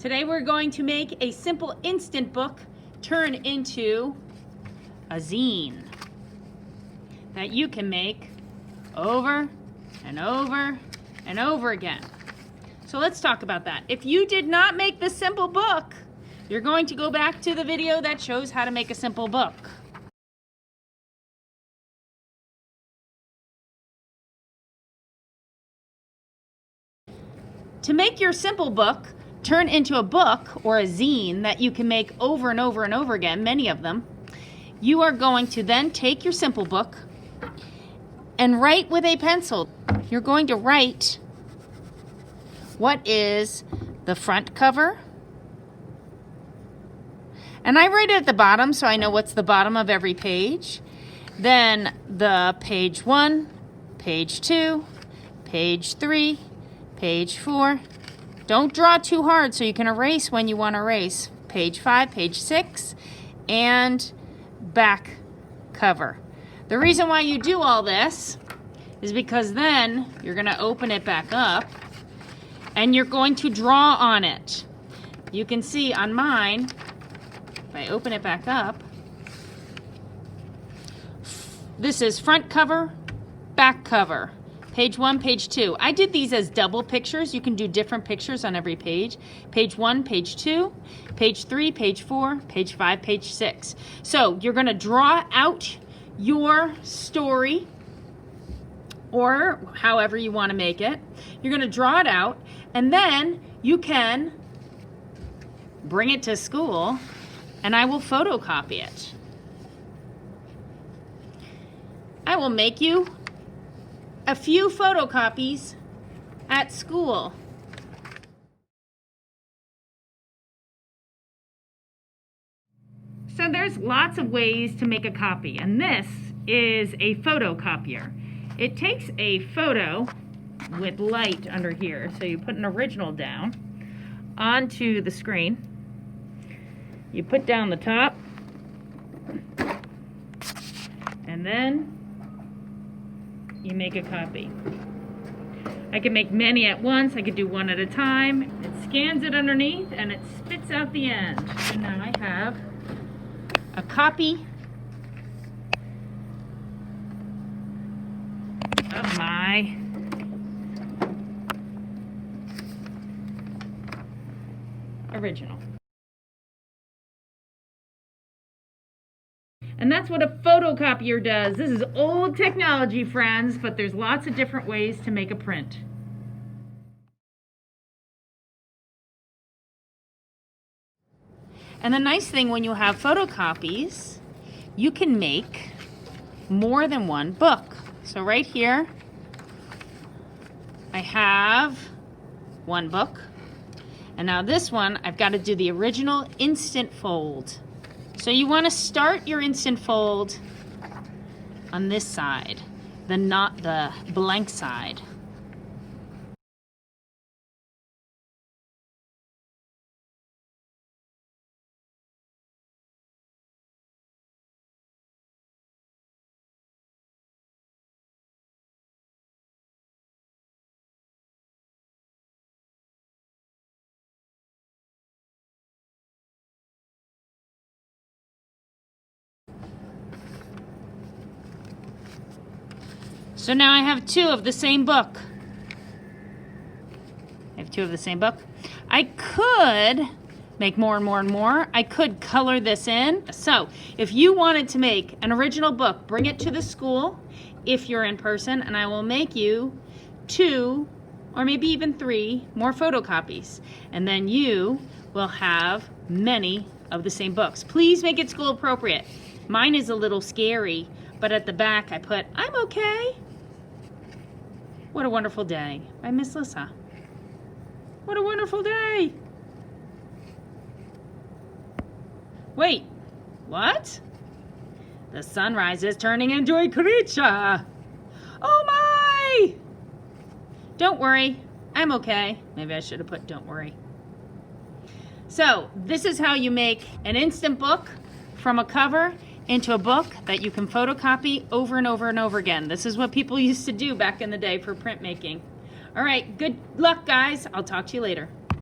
Today we're going to make a simple instant book turn into a zine that you can make over and over and over again. So let's talk about that. If you did not make the simple book, you're going to go back to the video that shows how to make a simple book. To make your simple book turn into a book or a zine that you can make over and over and over again, many of them, you are going to then take your simple book and write with a pencil. You're going to write what is the front cover. And I write it at the bottom so I know what's the bottom of every page. Then the page 1, page 2, page 3, page 4. Don't draw too hard so you can erase when you want to erase. Page 5, page 6, and back cover. The reason why you do all this is because then you're going to open it back up and you're going to draw on it. You can see on mine, if I open it back up, this is front cover, back cover. Page 1, page 2. I did these as double pictures. You can do different pictures on every page. Page 1, page 2, page 3, page 4, page 5, page 6. So you're going to draw out your story, or however you want to make it. You're going to draw it out, and then you can bring it to school, and I will photocopy it. I will make you a few photocopies at school. So there's lots of ways to make a copy, and this is a photocopier. It takes a photo with light under here, so you put an original down onto the screen. You put down the top, and then you make a copy. I can make many at once. I could do one at a time. It scans it underneath and it spits out the end. And now I have a copy of my original. And that's what a photocopier does. This is old technology, friends, but there's lots of different ways to make a print. And the nice thing when you have photocopies, you can make more than one book. So right here, I have one book. And now this one, I've got to do the original instant fold. So you want to start your instant fold on this side, not the blank side. So now I have two of the same book. I have two of the same book. I could make more and more and more. I could color this in. So if you wanted to make an original book, bring it to the school if you're in person, and I will make you 2 or maybe even 3 more photocopies. And then you will have many of the same books. Please make it school appropriate. Mine is a little scary, but at the back I put, "I'm okay. What a wonderful day," by Miss Lissa. What a wonderful day. Wait, what? The sunrise is turning into a creature. Oh my! Don't worry, I'm okay. Maybe I should have put "don't worry." So this is how you make an instant book from a cover into a book that you can photocopy over and over and over again. This is what people used to do back in the day for printmaking. All right, good luck, guys. I'll talk to you later.